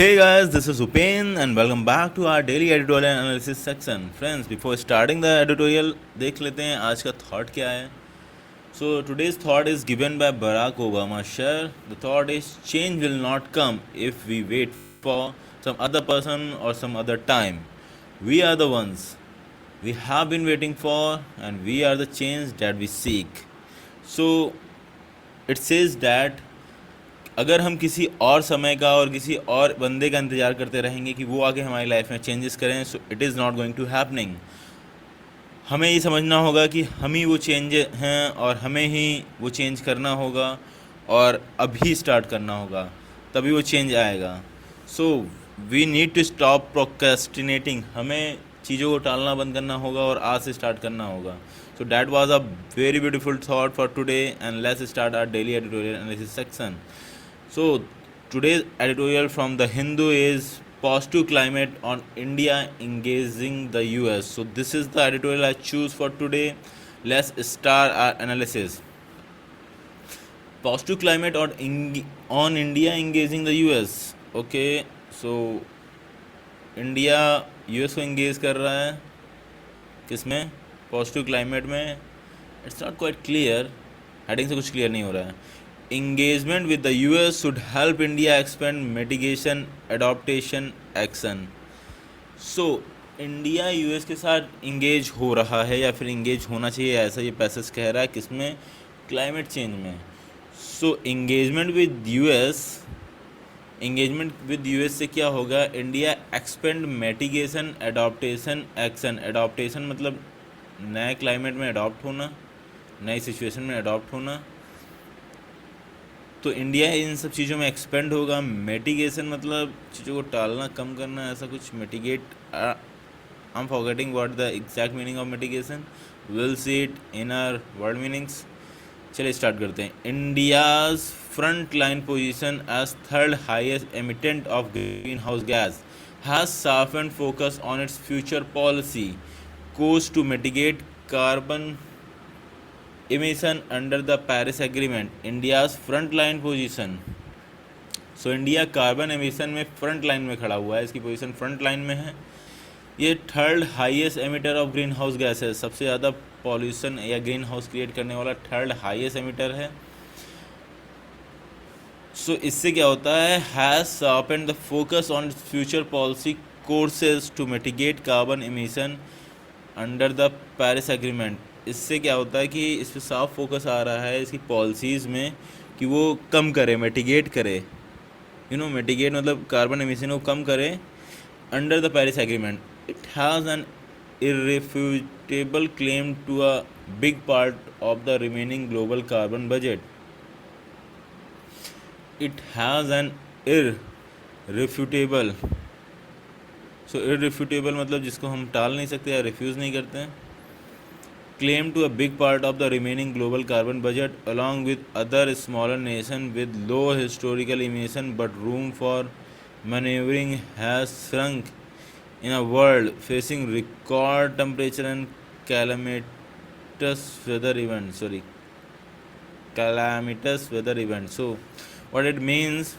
Hey guys, this is Upen and welcome back to our daily editorial analysis section. Friends, before starting the editorial, देख लेते हैं आज का thought क्या है. So today's thought is given by Barack Obama. Sure, the thought is change will not come if we wait for some other person or some other time. We are the ones we have been waiting for, and we are the change that we seek. So it says that अगर हम किसी और समय का और किसी और बंदे का इंतज़ार करते रहेंगे कि वो आके हमारी लाइफ में चेंजेस करें, so it is not going to happening. हमें ये समझना होगा कि हम ही वो चेंज हैं और हमें ही वो चेंज करना होगा और अभी स्टार्ट करना होगा, तभी वो चेंज आएगा. So we need to stop procrastinating. हमें चीज़ों को टालना बंद करना होगा और आज से स्टार्ट करना होगा. So that was a very beautiful thought for today and let's start our daily editorial analysis section. So today's editorial from the Hindu is positive climate on India engaging the US. So this is the editorial I choose for today. Let's start our analysis. Positive climate on India engaging the US. Okay, so India US को engage कर रहा है किसमें? Positive climate में. It's not quite clear, heading से कुछ clear नहीं हो रहा है. Engagement with the US should help India expand mitigation adaptation action. So India US के साथ इंगेज हो रहा है या फिर इंगेज होना चाहिए, ऐसा ये पैसेज कह रहा है. किसमें? क्लाइमेट चेंज में. सो इंगेजमेंट विद यूएस से क्या होगा? India expand mitigation adaptation action. Adaptation मतलब नए क्लाइमेट में अडॉप्ट होना, नई सिचुएशन में अडॉप्ट होना. तो इंडिया इन सब चीज़ों में एक्सपेंड होगा. मिटिगेशन मतलब चीज़ों को टालना, कम करना, ऐसा कुछ. Mitigate, I am forgetting what the exact meaning of mitigation. Will see it in our word meanings. चलिए स्टार्ट करते हैं. India's front line position as third highest emittent of green house gas has sharpened focus on its future policy course to mitigate carbon emission under the Paris Agreement. India's front line position. So India carbon emission में front line में खड़ा हुआ है, इसकी position front line में है. ये third highest emitter of green house gas है. सबसे ज़्यादा पॉल्यूशन या ग्रीन हाउस क्रिएट करने वाला थर्ड हाईएस्ट एमिटर है. सो इससे क्या होता है? Has sharpened the focus on future policy courses to mitigate carbon emission under the Paris agreement. इससे क्या होता है कि इस पर साफ फोकस आ रहा है इसकी पॉलिसीज़ में कि वो कम करे, मिटिगेट करे. मिटिगेट मतलब कार्बन एमिशन को कम करे under the Paris agreement. It has an irrefutable claim to a big part of the remaining global carbon budget. It has an irrefutable. So irrefutable मतलब जिसको हम टाल नहीं सकते या रिफ्यूज़ नहीं करते हैं. Claim to a big part of the remaining global carbon budget along with other smaller nations with low historical emission but room for maneuvering has shrunk in a world facing record temperature and calamitous weather events. So what it means,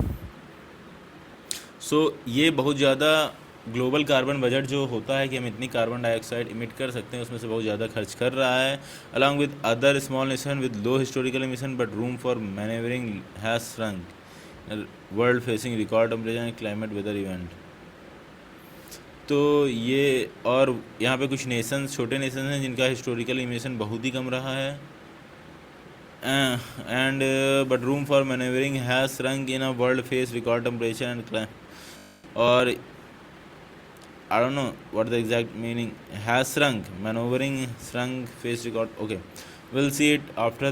so ये बहुत ज़्यादा global carbon budget जो होता है कि हम इतनी carbon dioxide emit कर सकते हैं, उसमें से बहुत ज़्यादा खर्च कर रहा है. Along with other small nation with low historical emission but room for manoeuvring has shrunk world facing record temperature and climate weather event. तो ये, और यहाँ पे कुछ नेशंस, छोटे नेशंस हैं जिनका हिस्टोरिकल एमिशन बहुत ही कम रहा है. And but room for manoeuvring has shrunk in a world face record temperature and. और I don't know what the exact meaning. Has shrunk, maneuvering shrunk, face record. Okay, we'll see it after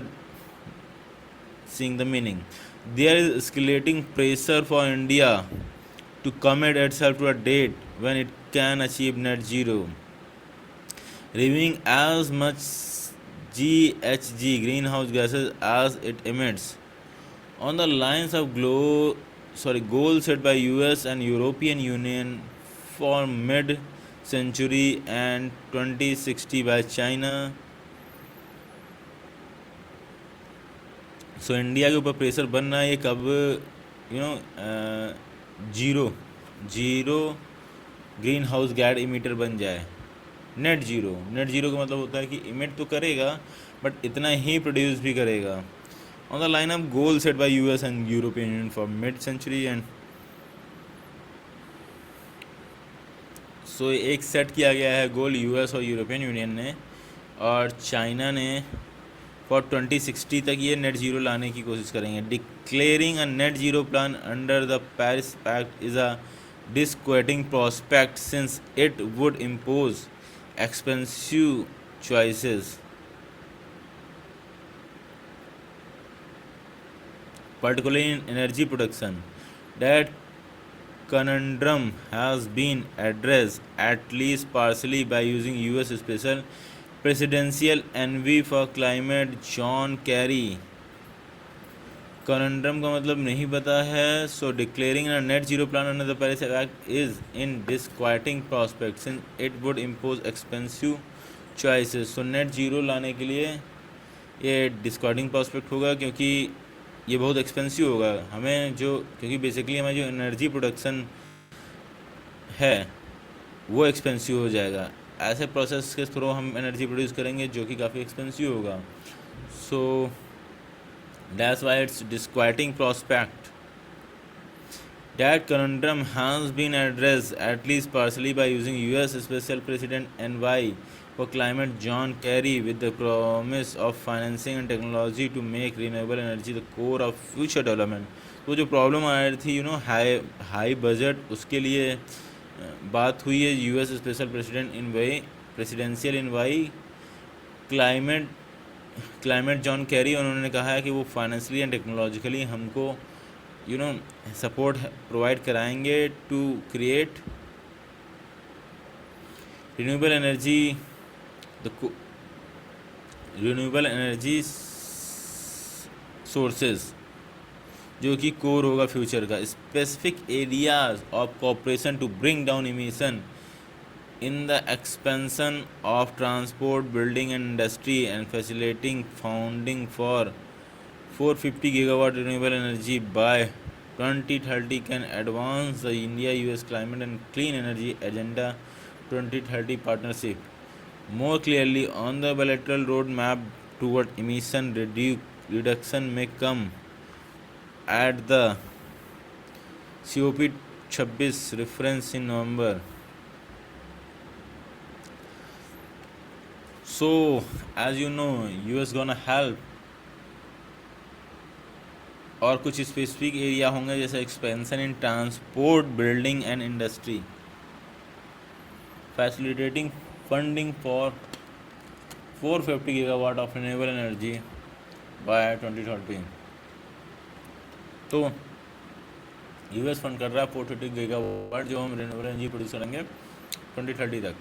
seeing the meaning. There is escalating pressure for India to commit itself to a date when it can achieve net zero, removing as much GHG greenhouse gases as it emits. On the lines of goals set by US and European Union for mid-century and 2060 by China. So India के ऊपर pressure बन रहा है. ये कब? Zero zero green house gas emitter बन जाए। Net zero का मतलब होता है कि इमिट तो करेगा बट इतना ही प्रोड्यूस भी करेगा। On the line of goal set by US and European union for mid century and so एक सेट किया गया है गोल यूएस और यूरोपियन यूनियन ने और चाइना ने फॉर 2060 तक ये नेट जीरो लाने की कोशिश करेंगे। Declaring a net zero plan under the Paris pact is a disquieting prospect since it would impose expensive choices, particularly in energy production. That conundrum has been addressed at least partially by using US special presidential envoy for climate John Kerry. Conundrum का मतलब नहीं पता है। So declaring a net zero plan under the Paris act is in disquieting prospect since it would impose expensive choices. So net zero लाने के लिए ये डिस्क्वाइटिंग prospect होगा क्योंकि ये बहुत एक्सपेंसिव होगा हमें, जो क्योंकि बेसिकली हमें जो एनर्जी प्रोडक्शन है वो एक्सपेंसिव हो जाएगा। ऐसे प्रोसेस के थ्रू हम एनर्जी प्रोड्यूस करेंगे जो कि काफ़ी एक्सपेंसिव होगा। सो that's why it's disquieting prospect. That conundrum has been addressed at least partially by using US Special President NY for climate John Kerry with the promise of financing and technology to make renewable energy the core of future development. तो जो problem आ रही थी high budget, उसके लिए बात हुई है US special presidential envoy climate John Kerry. उन्होंने कहा है कि वो फाइनेंशियली एंड टेक्नोलॉजिकली हमको सपोर्ट प्रोवाइड कराएंगे to create renewable energy sources जो कि कोर होगा फ्यूचर का। Specific areas of cooperation to bring down emission in the expansion of transport, building and industry and facilitating funding for 450 gigawatt renewable energy by 2030 can advance the India-US Climate and Clean Energy Agenda 2030 partnership more clearly. On the bilateral roadmap toward emission reduction may come at the COP26 reference in November. So, as you know, US gonna help और कुछ specific area होंगे जैसे expansion in transport, building and industry, facilitating funding for 450 gigawatt of renewable energy by 2030। तो US fund कर रहा है 450 gigawatt जो हम रिन्यूएबल एनर्जी प्रोड्यूस करेंगे 2030 तक।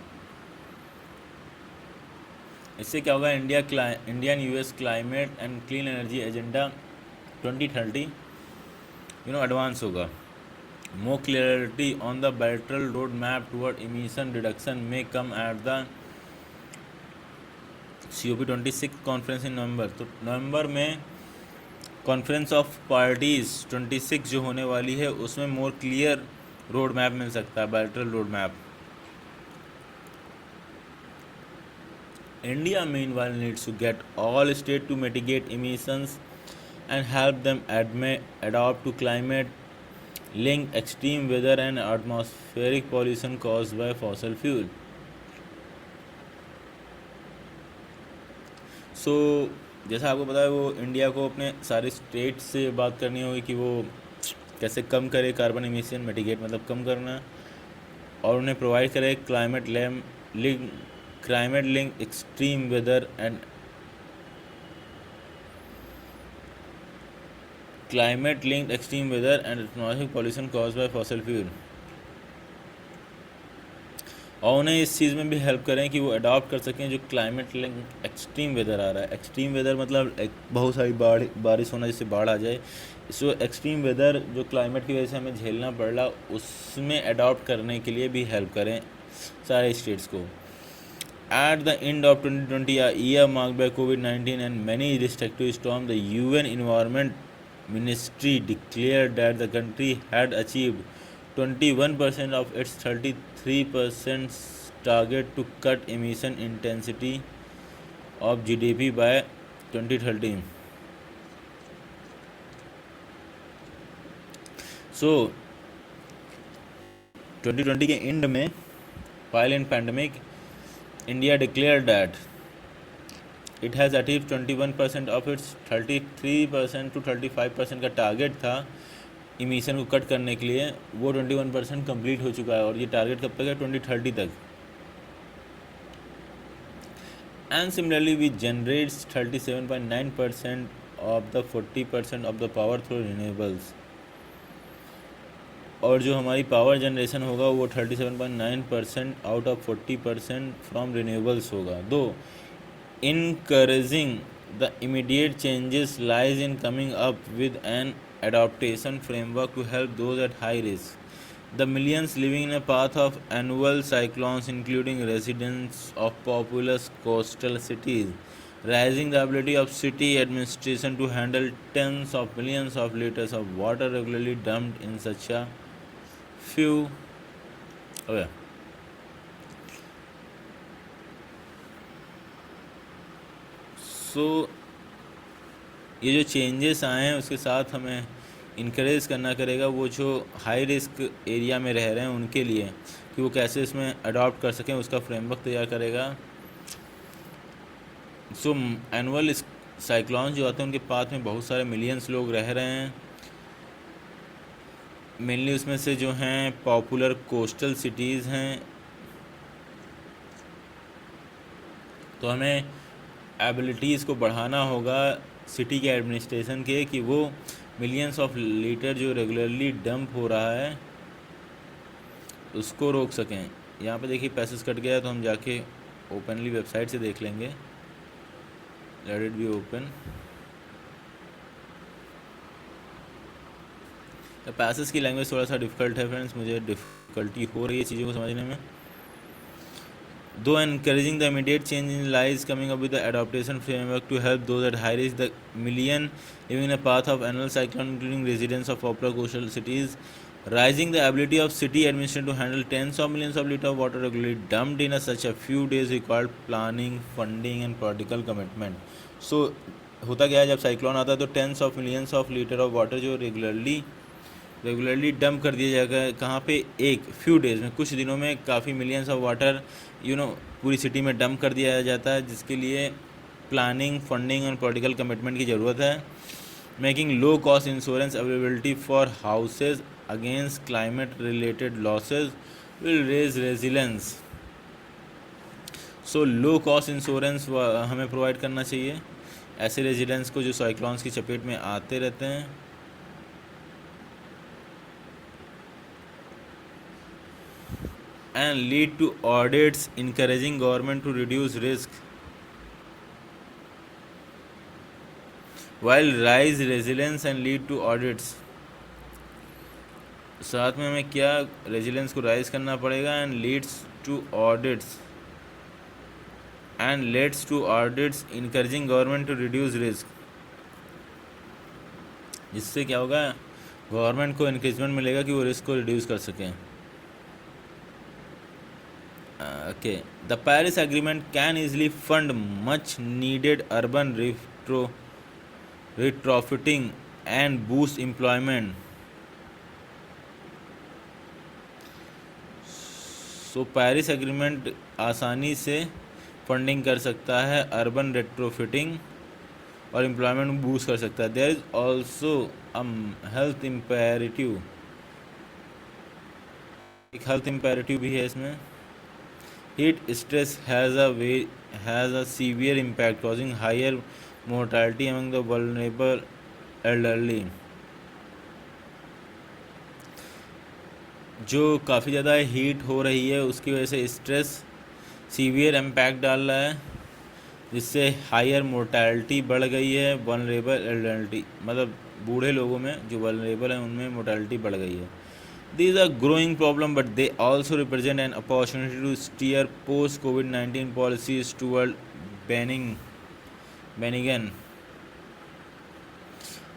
इससे क्या होगा, Indian US climate and clean energy agenda 2030 advance होगा। More clarity on the bilateral road map toward emission reduction में come at the COP26 conference in November. तो नवंबर में कॉन्फ्रेंस ऑफ पार्टीज 26 जो होने वाली है उसमें मोर क्लियर रोड मैप मिल सकता है, bilateral road map. India meanwhile needs to get all states to mitigate emissions and help them adapt to climate-linked extreme weather and atmospheric pollution caused by fossil fuel. So, जैसा आपको पता है वो India को अपने सारे स्टेट से बात करनी होगी कि वो कैसे कम करे कार्बन इमिशन, मिटिगेट मतलब कम करना, और उन्हें प्रोवाइड करे climate link extreme weather and atmospheric pollution cause by fossil fuel, और उन्हें इस चीज़ में भी हेल्प करें कि वो अडॉप्ट कर सकें जो क्लाइमेट लिंक एक्सट्रीम वेदर आ रहा है। एक्सट्रीम वेदर मतलब बहुत सारी बारिश होना, जिससे बाढ़ आ जाए। सो एक्सट्रीम वेदर जो क्लाइमेट की वजह से हमें झेलना पड़ रहा, उसमें अडॉप्ट करने के लिए भी हेल्प करें सारे स्टेट्स को। At the end of 2020, a year marked by COVID-19 and many restrictive storms, the UN Environment Ministry declared that the country had achieved 21% of its 33% target to cut emission intensity of GDP by 2030. So 2020 के and में while in pandemic, India declared that it has achieved 21% of its 33% to 35% का target था emission को cut करने के लिए, वो 21% complete हो चुका है और ये टारगेट कब तक है? 2030 तक. And similarly, we generate 37.9% of the 40% of the power through renewables. और जो हमारी पावर जनरेशन होगा वो 37.9% आउट ऑफ 40% फ्रॉम रिन्यूएबल्स होगा. दो encouraging the immediate changes lies in coming up with an adaptation framework to help those at high risk. The millions living in a path of annual cyclones, including residents of populous coastal cities, raising the ability of city administration to handle tens of millions of liters of water regularly dumped in such a few. Okay. सो ये जो changes आए हैं उसके साथ हमें encourage करना करेगा वो जो हाई रिस्क एरिया में रह रहे हैं उनके लिए, कि वो कैसे इसमें अडॉप्ट कर सकें, उसका फ्रेमवर्क तैयार करेगा. सो एनुअल साइक्लोन जो आते हैं उनके पाथ में बहुत सारे मिलियंस लोग रह रहे हैं. मेनली उसमें से जो हैं पॉपुलर कोस्टल सिटीज़ हैं. तो हमें एबिलिटीज़ को बढ़ाना होगा सिटी के एडमिनिस्ट्रेशन के, कि वो मिलियंस ऑफ लीटर जो रेगुलरली डंप हो रहा है उसको रोक सकें. यहाँ पे देखिए पैसेज कट गया, तो हम जाके ओपनली वेबसाइट से देख लेंगे. Let it be open. Passage की लैंग्वेज थोड़ा सा डिफ़िकल्ट है फ्रेंड्स, मुझे डिफ़िकल्टी हो रही है चीज़ों को समझने में. Though encouraging the immediate change in lies coming up with the adaptation framework to help those at high risk, the million living in a path of annual cyclone, including residents of popular coastal cities, raising the ability of city administration to handle tens of millions of liters of water regularly dumped in such a few days required planning, funding and political commitment. So होता क्या है, जब cyclone आता है तो tens of millions of litre of water जो regularly dump कर दिया जाएगा. कहाँ पे? एक फ्यू डेज़ में, कुछ दिनों में काफ़ी मिलियंस ऑफ वाटर पूरी सिटी में डंप कर दिया जाता है, जिसके लिए प्लानिंग, फंडिंग और पॉलिटिकल कमिटमेंट की ज़रूरत है. Making low cost insurance availability for houses against climate related losses will raise resilience. So low cost insurance हमें प्रोवाइड करना चाहिए ऐसे रेजिडेंट्स को जो साइक्लोन्स की चपेट में आते रहते हैं. And lead to audits encouraging government to reduce risk while rise resilience and lead to audits. साथ में हमें क्या रेजिलेंस को राइज करना पड़ेगा. And leads to audits encouraging government to reduce risk. जिससे क्या होगा, गवर्नमेंट को इनक्रेजमेंट मिलेगा कि वो रिस्क को रिड्यूस कर सकें. Okay, the Paris Agreement can easily fund much needed urban retrofitting and boost employment. So Paris Agreement आसानी से फंडिंग कर सकता है अर्बन रेट्रोफिटिंग और एम्प्लॉयमेंट बूस्ट कर सकता है. There is also health imperative, एक हेल्थ इम्पेरेटिव भी है इसमें. Heat stress has a severe impact, causing higher mortality among the vulnerable elderly. जो काफ़ी ज़्यादा हीट हो रही है उसकी वजह से स्ट्रेस सीवियर इम्पैक्ट डाल रहा है, जिससे हायर मोर्टैलिटी बढ़ गई है. वल्नरेबल एल्डरली मतलब बूढ़े लोगों में जो वल्नरेबल हैं उनमें मोर्टैलिटी बढ़ गई है. These are growing problem, but they also represent an opportunity to steer post-COVID-19 policies toward benign.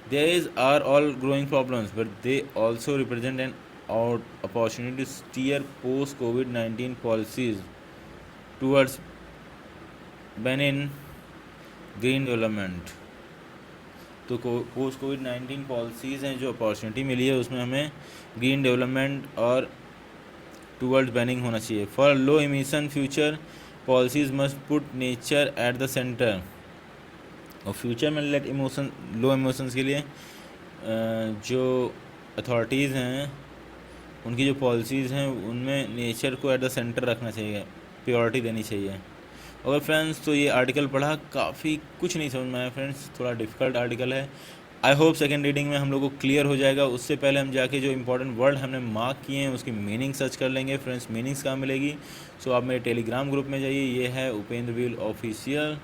These are all growing problems, but they also represent an out opportunity to steer post COVID-19 policies towards benign green development। तो post कोविड-19 policies हैं जो opportunity मिली है उसमें हमें green development और towards banning होना चाहिए। For low emission future policies must put nature at the centre. और फ्यूचर में लो इमोशंस के लिए जो अथॉरिटीज़ हैं उनकी जो पॉलिसीज़ हैं उनमें नेचर को एट द सेंटर रखना चाहिए, प्योरिटी देनी चाहिए। और फ्रेंड्स तो ये आर्टिकल पढ़ा, काफ़ी कुछ नहीं समझ में आया फ्रेंड्स, थोड़ा डिफ़िकल्ट आर्टिकल है। आई होप सेकेंड रीडिंग में हम लोग को क्लियर हो जाएगा। उससे पहले हम जाके जो इंपॉर्टेंट वर्ड हमने मार्क किए हैं उसकी मीनिंग सर्च कर लेंगे। फ्रेंड्स मीनिंग्स कहाँ मिलेगी? सो आप मेरे टेलीग्राम ग्रुप में जाइए, ये है उपेंद्र व्हील ऑफिशियल,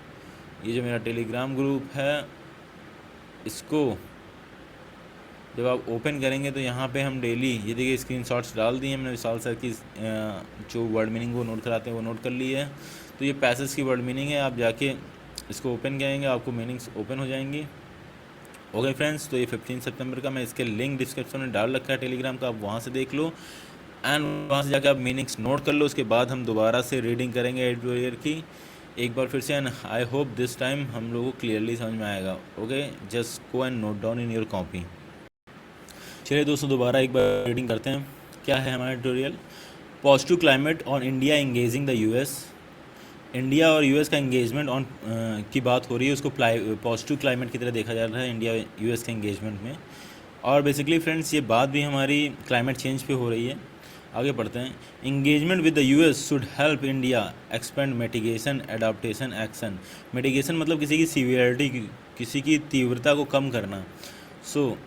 ये जो मेरा टेलीग्राम ग्रुप है, इसको जब आप ओपन करेंगे तो यहाँ पे हम डेली ये देखिए स्क्रीनशॉट्स डाल दिए हमने विशाल सर की, जो वर्ड मीनिंग वो नोट कराते हैं वो नोट कर ली है। तो ये पैसेज की वर्ड मीनिंग है, आप जाके इसको ओपन करेंगे आपको मीनिंग्स ओपन हो जाएंगी। ओके फ्रेंड्स, तो ये 15 सितंबर का मैं इसके लिंक डिस्क्रिप्शन में डाल रखा है टेलीग्राम का, आप वहाँ से देख लो एंड वहाँ से जाके आप मीनिंग्स नोट कर लो। उसके बाद हम दोबारा से रीडिंग करेंगे एडिटोरियल की एक बार फिर से, and I hope this time हम लोगों को क्लियरली समझ में आएगा। Okay, just go and note down in your copy. चलिए दोस्तों दोबारा एक बार रीडिंग करते हैं। क्या है हमारा editorial? Positive climate on India engaging the US. India और यूएस का इंगेजमेंट ऑन की बात हो रही है, उसको पॉजिटिव क्लाइमेट की तरह देखा जा रहा है इंडिया यूएस के इंगेजमेंट में। और बेसिकली फ्रेंड्स ये बात भी हमारी क्लाइमेट चेंज पे हो रही है। आगे पढ़ते हैं। Engagement with the US should help India expand mitigation adaptation action. Mitigation मतलब किसी की सीवियरिटी, किसी की तीव्रता को कम करना। सो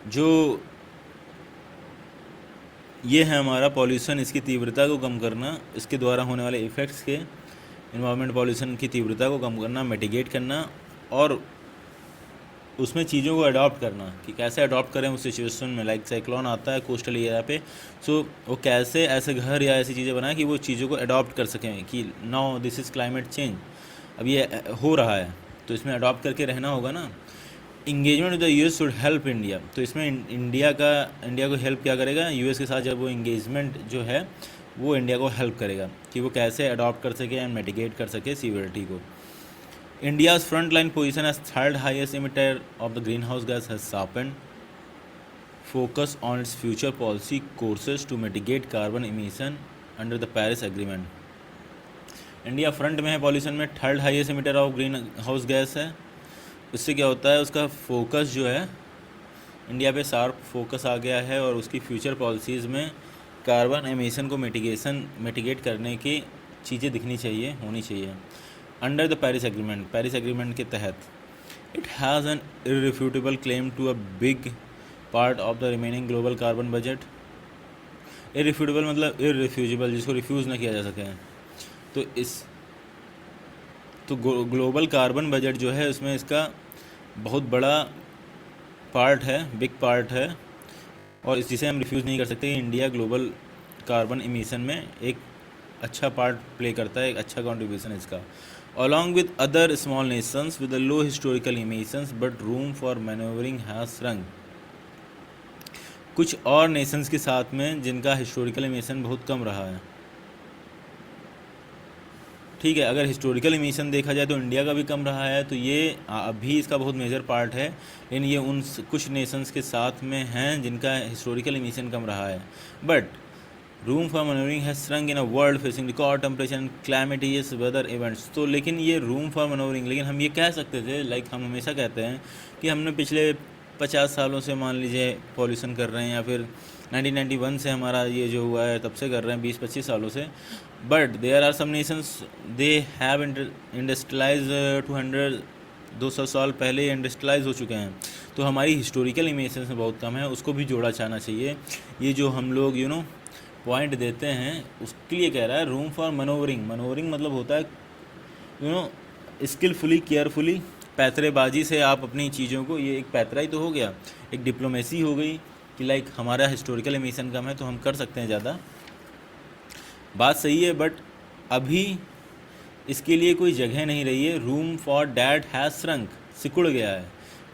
जो ये है हमारा पॉल्यूशन, इसकी तीव्रता को कम करना, इसके द्वारा होने वाले इफ़ेक्ट्स के, इन्वायरमेंट पॉल्यूशन की तीव्रता को कम करना, मिटिगेट करना, और उसमें चीज़ों को अडॉप्ट करना कि कैसे अडॉप्ट करें उस सिचुएशन में। लाइक साइक्लोन आता है कोस्टल एरिया पे, सो वो कैसे ऐसे घर या ऐसी चीज़ें बनाएं कि वो चीज़ों को अडॉप्ट कर सकें कि now this is climate change, अब ये हो रहा है तो इसमें अडॉप्ट करके रहना होगा ना। Engagement with the US should help India, तो इसमें इंडिया को हेल्प क्या करेगा? यूएस के साथ जब वो इंगेजमेंट जो है वो इंडिया को हेल्प करेगा कि वो कैसे अडॉप्ट कर सके एंड मिटिगेट कर सके सीवियरिटी को। India's frontline position as third highest emitter of the greenhouse gas has sharpened focus on its future policy courses to mitigate carbon emission under the Paris Agreement. India front में है pollution में, third highest emitter of green house gas है। इससे क्या होता है, उसका focus जो है इंडिया पे शार्प फोकस आ गया है और उसकी फ्यूचर पॉलिसीज़ में कार्बन एमिशन को मिटिगेट करने की चीज़ें दिखनी चाहिए, होनी चाहिए। अंडर द पेरिस एग्रीमेंट के तहत it has an irrefutable claim to a big part of the remaining global carbon budget. Irrefutable मतलब इररिफ्यूजेबल, जिसको रिफ्यूज़ ना किया जा सके। तो ग्लोबल कार्बन बजट जो है उसमें इसका बहुत बड़ा पार्ट है, बिग पार्ट है, और जिसे हम रिफ्यूज़ नहीं कर सकते। इंडिया ग्लोबल कार्बन इमिशन में एक अच्छा पार्ट प्ले करता है, एक अच्छा कंट्रीब्यूशन है इसका। Along with other small nations with a low historical emissions but room for maneuvering has shrunk। कुछ और नेशंस के साथ में जिनका हिस्टोरिकल इमिशन बहुत कम रहा है। ठीक है, अगर हिस्टोरिकल इमिशन देखा जाए तो इंडिया का भी कम रहा है, तो ये अभी इसका बहुत मेजर पार्ट है, लेकिन ये उन कुछ नेशंस के साथ में हैं जिनका हिस्टोरिकल इमिशन कम रहा है। But room for manoeuvring has shrunk in a world facing record temperature and calamitous weather events. तो लेकिन ये रूम फॉर मनोवरिंग, लेकिन हम ये कह सकते थे, लाइक हम हमेशा कहते हैं कि हमने पिछले 50 सालों से मान लीजिए पॉल्यूशन कर रहे हैं, या फिर 1991 से हमारा ये जो हुआ है तब से कर रहे हैं, 20-25 सालों से। But there are some nations they have industrialise 200 साल पहले इंडस्ट्रियलाइज हो चुके हैं, तो हमारी हिस्टोरिकल इमिशंस में बहुत कम है, उसको भी जोड़ा जाना चाहिए। ये जो हम लोग पॉइंट देते हैं उसके लिए कह रहा है रूम फॉर मनोवरिंग मतलब होता है स्किलफुली, केयरफुली, पैतरेबाजी से आप अपनी चीज़ों को, ये एक पैतरा ही तो हो गया, एक डिप्लोमेसी हो गई कि लाइक हमारा हिस्टोरिकल इमिशन कम है तो हम कर सकते हैं ज़्यादा। बात सही है, बट अभी इसके लिए कोई जगह नहीं रही है। Room for that has shrunk, सिकुड़ गया है,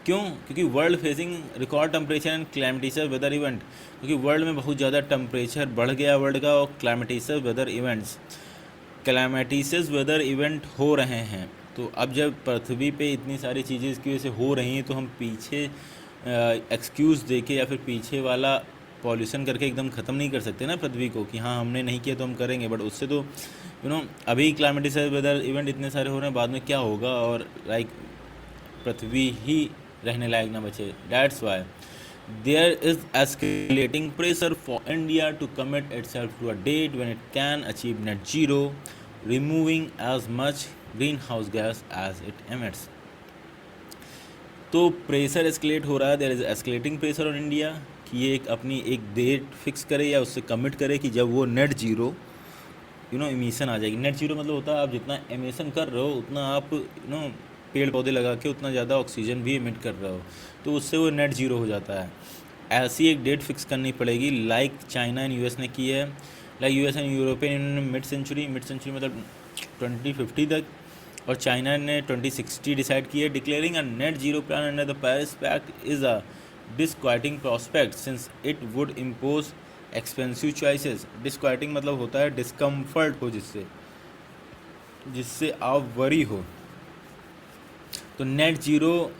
क्यों? क्योंकि world facing record temperature and calamitous weather event, क्योंकि वर्ल्ड में बहुत ज़्यादा टेम्परेचर बढ़ गया वर्ल्ड का, और क्लाइमेटिशियस वेदर इवेंट हो रहे हैं। तो अब जब पृथ्वी पे इतनी सारी चीज़ें इसकी वजह से हो रही हैं, तो हम पीछे एक्सक्यूज़ देके या फिर पीछे वाला पॉल्यूशन करके एकदम ख़त्म नहीं कर सकते ना पृथ्वी को, कि हाँ हमने नहीं किया तो हम करेंगे। बट उससे तो अभी क्लाइमेटिक वेदर इवेंट इतने सारे हो रहे हैं, बाद में क्या होगा, और पृथ्वी ही रहने लायक ना बचे। That's why there is escalating pressure for India to commit itself to a date when it can achieve net zero, removing as much green house gas as it emits. तो प्रेशर एस्केलेट हो रहा है, there is escalating pressure on India, कि ये अपनी एक date fix करे या उससे कमिट करे कि जब वो नेट जीरो इमिशन आ जाएगी। नेट जीरो मतलब होता है आप जितना एमिशन कर रहे हो उतना आप पेड़ पौधे लगा के उतना ज़्यादा ऑक्सीजन भी इमिट कर रहे हो, तो उससे वो नेट जीरो हो जाता है। ऐसी एक डेट फिक्स करनी पड़ेगी, लाइक चाइना एंड यूएस ने की है, like US and European union ने मिड सेंचुरी मतलब 2050 तक, और चाइना ने 2060 डिसाइड की है। Declaring a net zero plan under the Paris pact is a disquieting prospect since it would impose expensive choices. Disquieting मतलब होता है डिस्कम्फर्ट हो, जिससे आप वरी हो। तो नेट जीरो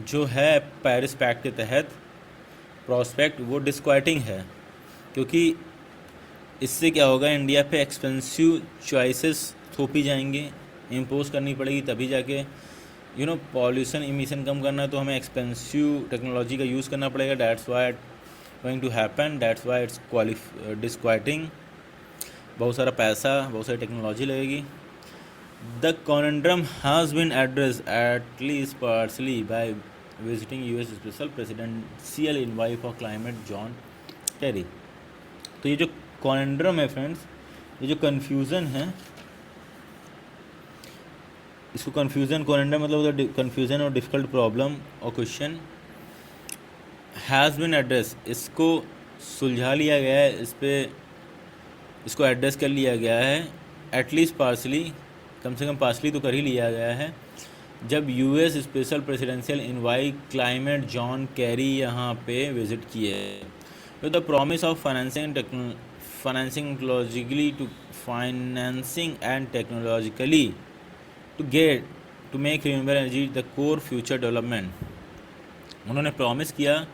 जो है पेरिस पैक्ट के तहत प्रॉस्पेक्ट, वो डिस्क्वाइटिंग है, क्योंकि इससे क्या होगा, इंडिया पे एक्सपेंसिव चॉइसेस थोपी जाएंगे, इम्पोज करनी पड़ेगी, तभी जाके पॉल्यूशन इमिशन कम करना है तो हमें एक्सपेंसिव टेक्नोलॉजी का यूज़ करना पड़ेगा। That's why going to happen, that's why it's disquieting. बहुत सारा पैसा, बहुत सारी टेक्नोलॉजी लगेगी। The conundrum has been addressed at least partially by visiting US Special Presidential Envoy for Climate John Kerry। तो ये जो conundrum है फ्रेंड्स, ये जो confusion है, इसको conundrum मतलब होता है confusion और difficult problem और question, has been addressed, इसको सुलझा लिया गया है, इसको एड्रेस कर लिया गया है, एटलीस्ट पार्सली, कम से कम पार्सली तो कर ही लिया गया है, जब US special presidential envoy climate John Kerry यहाँ पे विजिट किए, with the promise of financing and technologically to make renewable energy the core future development. उन्होंने प्रॉमिस किया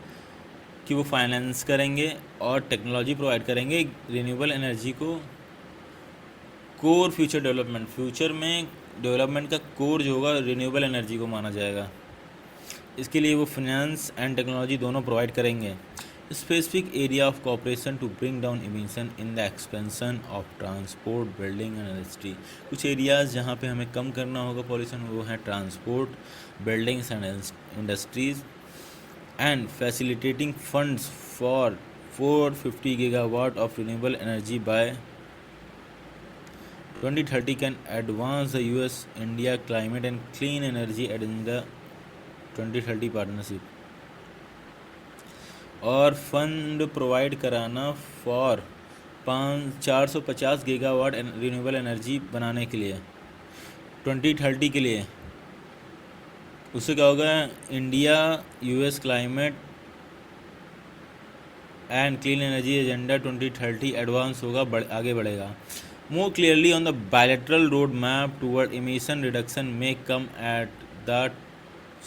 कि वो फाइनेंस करेंगे और टेक्नोलॉजी प्रोवाइड करेंगे रिन्यूएबल एनर्जी को कोर फ्यूचर डेवलपमेंट। फ्यूचर में डेवलपमेंट का कोर जो होगा रिन्यूएबल एनर्जी को माना जाएगा। इसके लिए वो फाइनेंस एंड टेक्नोलॉजी दोनों प्रोवाइड करेंगे। Specific area of cooperation to bring down emission in the expansion of transport, building and industry. कुछ एरियाज़ जहाँ पे हमें कम करना होगा पॉल्यूशन, वो हैं transport, buildings and industries, and facilitating funds for 450 gigawatt of renewable energy by 2030 can advance the US-India climate and clean energy agenda 2030 partnership। और फंड प्रोवाइड कराना फॉर 450 गीगावाट रिन्यूएबल एनर्जी बनाने के लिए 2030 के लिए। उससे क्या होगा, India US climate and clean energy agenda 2030 advance होगा, आगे बढ़ेगा। More clearly on the bilateral road map toward emission reduction में come at the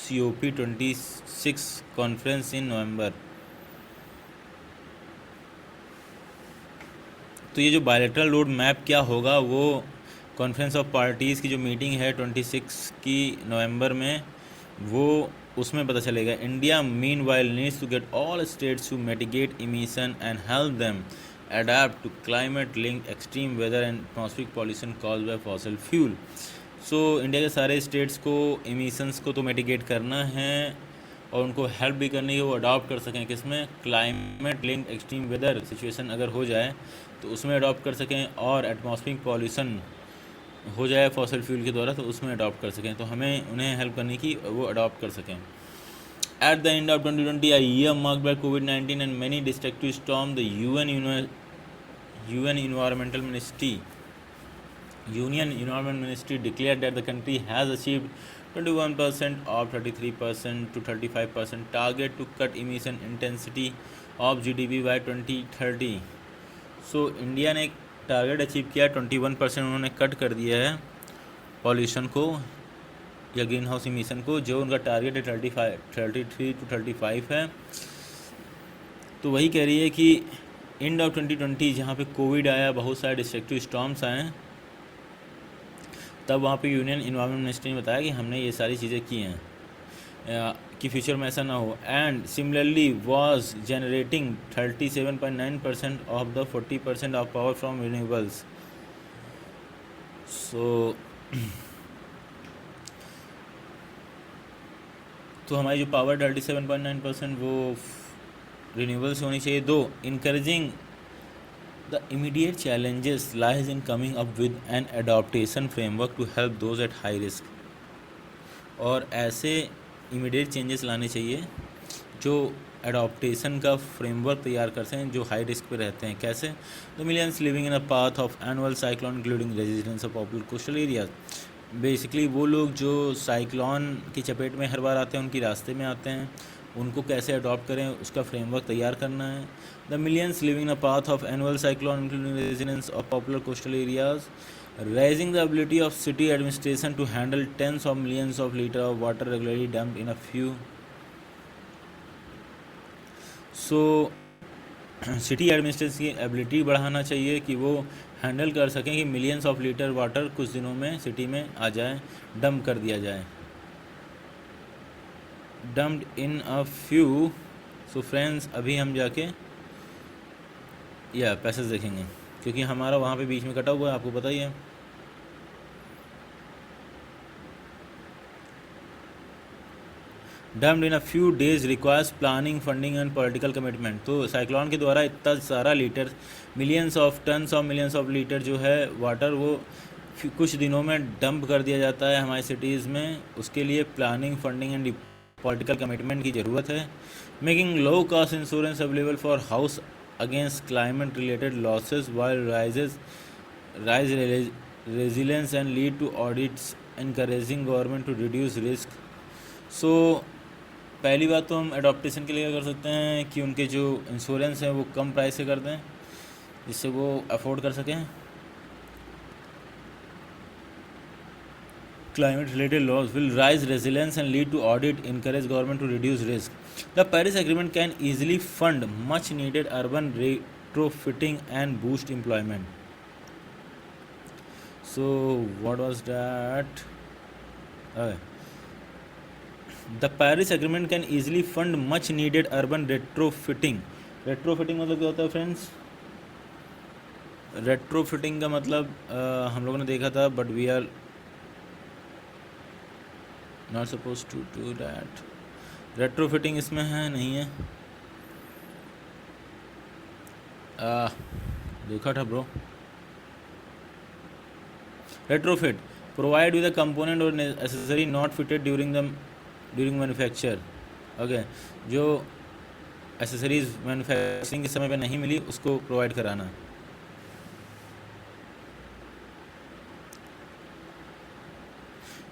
COP26 conference in November. तो ये जो बायलैटरल रोड मैप क्या होगा, वो कॉन्फ्रेंस ऑफ पार्टीज़ की जो मीटिंग है 26 की नवंबर में, वो उसमें पता चलेगा। India meanwhile needs to get all states to mitigate emission and help them adapt to climate link extreme weather and atmospheric pollution caused by fossil fuel. So India के सारे स्टेट्स को इमिशंस को तो mitigate करना है और उनको help भी करनी है, वो अडॉप्ट कर सकें किसमें, climate link extreme weather situation अगर हो जाए तो उसमें अडॉप्ट कर सकें, और एटमॉस्फेरिक पॉल्यूशन हो जाए फॉसिल फ्यूल के द्वारा तो उसमें अडॉप्ट कर सकें। तो हमें उन्हें हेल्प करने की वो अडॉप्ट कर सकें। At the end of 2020 a year marked by COVID-19 and many destructive storms, the Union Environment Ministry declared that the country has achieved 21% of 33% to 35%. Target to cut emission intensity of GDP by 2030. So India ने एक target achieve किया, 21% उन्होंने cut कर दिया है pollution को या green house emission को। जो उनका टारगेट है 33 to 35 है। तो वही कह रही है कि एंड ऑफ 2020 जहाँ पे कोविड आया, बहुत सारे डिस्ट्रक्टिव स्टॉर्म्स आए, तब वहाँ पे यूनियन इन्वायरमेंट मिनिस्ट्री ने बताया कि हमने ये सारी चीज़ें की हैं कि फ्यूचर में ऐसा ना हो। And similarly was generating 37.9% of the 40% of power from renewables. So तो हमारी जो पावर 37.9% वो रिन्यूएबल से होनी चाहिए। Though encouraging the immediate challenges lies in coming up with an adaptation framework to help those at high risk. और ऐसे immediate changes लाने चाहिए जो एडॉप्टेशन का फ्रेमवर्क तैयार करते हैं जो हाई रिस्क पे रहते हैं। कैसे? The millions living in a path of annual cyclone including residence of popular coastal areas. Basically वो लोग जो साइक्लोन की चपेट में हर बार आते हैं, उनकी रास्ते में आते हैं, उनको कैसे अडॉप्ट करें उसका फ्रेमवर्क तैयार करना है। The millions living in a path of annual cyclone including residence of popular coastal areas, raising the ability of city administration to handle tens of millions of liters of water regularly dumped in a few. So city administration की ability बढ़ाना चाहिए कि वो handle कर सकें कि millions of litre water कुछ दिनों में सिटी में आ जाए, डंप कर दिया जाए, dumped in a few. So friends, अभी हम जाके या पैसेज देखेंगे क्योंकि हमारा वहाँ पे बीच में कटा हुआ है, आपको पता ही है। Dumped in a few days requires planning, funding and political commitment. तो साइक्लोन के द्वारा इतना सारा लीटर, मिलियंस ऑफ टन्स और मिलियंस ऑफ लीटर जो है वाटर, वो कुछ दिनों में डंप कर दिया जाता है हमारी सिटीज़ में। उसके लिए planning, funding and political commitment की ज़रूरत है। Making low cost insurance available for house against climate related losses while rise resilience and lead to audits encouraging government to reduce risk. So पहली बात तो हम एडॉप्टेशन के लिए कर सकते हैं कि उनके जो इंश्योरेंस है वो कम प्राइस से कर दें जिससे वो अफोर्ड कर सकें। Climate related laws will raise resilience and lead to audit, encourage government to reduce risk. The Paris Agreement can easily fund much needed urban retrofitting and boost employment. So what was that? The Paris Agreement can easily fund much needed urban retrofitting. Retrofitting मतलब क्या होता है friends? Retrofitting का मतलब हम लोगों ने देखा था, but we are not suppose to do that. Retrofitting इसमें है नहीं है? देखा था bro. Retrofit provide with a component or necessary not fitted during manufacture. Okay, जो एसेसरीज मैन्युफैक्चरिंग के समय पे नहीं मिली उसको प्रोवाइड कराना।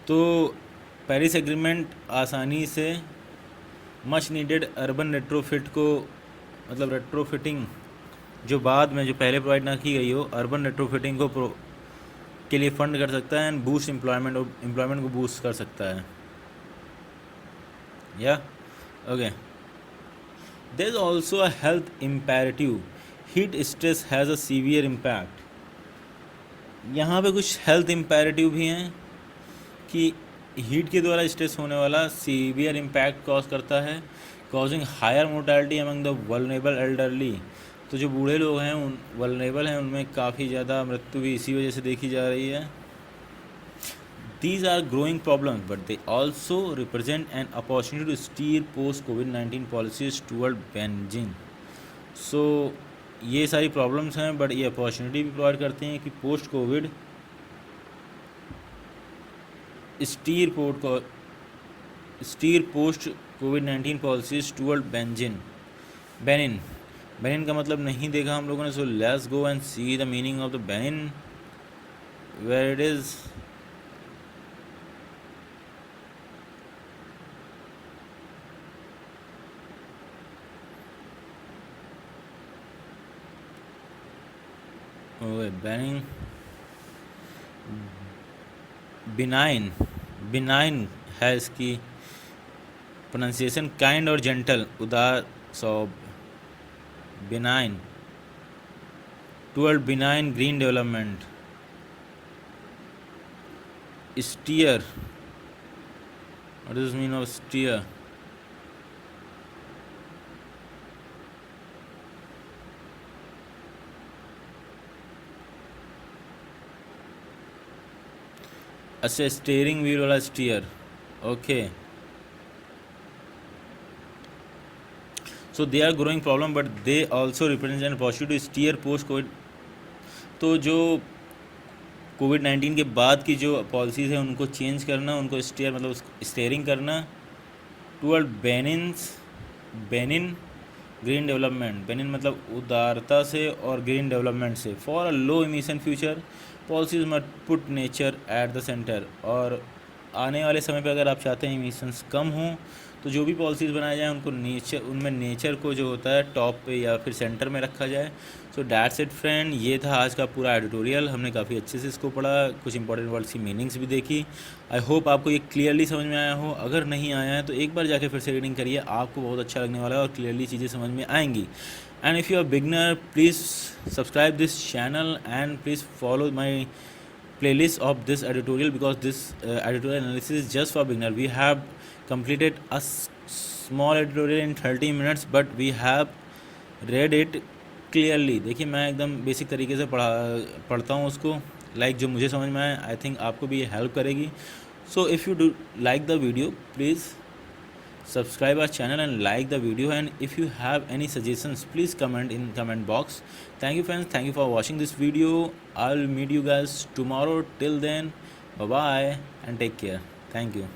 तो पेरिस एग्रीमेंट आसानी से मच नीडेड अर्बन रेट्रोफिट को, मतलब रेट्रोफिटिंग जो बाद में जो पहले प्रोवाइड ना की गई हो, अर्बन रेट्रोफिटिंग को के लिए फंड कर सकता है एंड बूस्ट एम्प्लॉयमेंट, और एम्प्लॉयमेंट को बूस्ट कर सकता है। या okay, there is also a health imperative. Heat stress has a severe impact. यहाँ पे कुछ हेल्थ इम्पेरेटिव भी हैं कि हीट के द्वारा स्ट्रेस होने वाला सीवियर इम्पैक्ट कॉज करता है, causing higher mortality among the vulnerable elderly. तो जो बूढ़े लोग हैं, उन वल्नरेबल हैं, उनमें काफ़ी ज़्यादा मृत्यु भी इसी वजह से देखी जा रही है। These are growing problems, but they also represent an opportunity to steer post-COVID-19 policies toward Beijing. So ये सारी प्रॉब्लम्स हैं, बट ये अपॉर्चुनिटी भी प्रोवाइड करती हैं कि पोस्ट कोविड स्टीर पोस्ट कोविड-19 पॉलिसीज टूवर्ड बेनिन। बेनिन का मतलब नहीं देखा हम लोगों ने, so let's go and see the meaning of the benign, where it is. Benign, benign, benign है इसकी प्रोनाउंसिएशन, काइंड और जेंटल, उदार, सॉब, benign, toward benign green development, steer, what does it mean of steer? अच्छा, steering wheel वाला steer, okay. So they are growing problem but they also represent an positive to steer post covid. तो जो कोविड-19 के बाद की जो policies हैं उनको चेंज करना, उनको स्टीयर मतलब स्टीयरिंग करना toward Benin green development. Benin मतलब उदारता से और ग्रीन डेवलपमेंट से. For a low emission future policies must put nature at the centre. और आने वाले समय पे अगर आप चाहते हैं इमिशंस कम हों तो जो भी पॉलिसीज़ बनाए जाएँ उनको उनमें नेचर को जो होता है टॉप पे या फिर सेंटर में रखा जाए. सो दैट्स इट फ्रेंड, ये था आज का पूरा एडिटोरियल. हमने काफ़ी अच्छे से इसको पढ़ा, कुछ इंपॉर्टेंट वर्ड्स की मीनिंग्स भी देखी. आई होप आपको ये क्लियरली समझ में आया हो. अगर नहीं आया है तो एक बार जाके फिर से रीडिंग करिए, आपको बहुत अच्छा लगने वाला है और क्लियरली चीज़ें समझ में आएंगी. And if you are beginner please subscribe this channel and please follow my playlist of this editorial because this editorial analysis is just for beginner. We have completed a small editorial in 30 minutes but we have read it clearly. देखिए मैं एकदम basic तरीके से पढ़ता हूँ उसको, like जो मुझे समझ में आए. आई थिंक आपको भी ये हेल्प करेगी. So if you do like the video please subscribe our channel and like the video, and if you have any suggestions please comment in comment box. Thank you friends, thank you for watching this video. I'll meet you guys tomorrow. Till then, bye bye and take care. Thank you.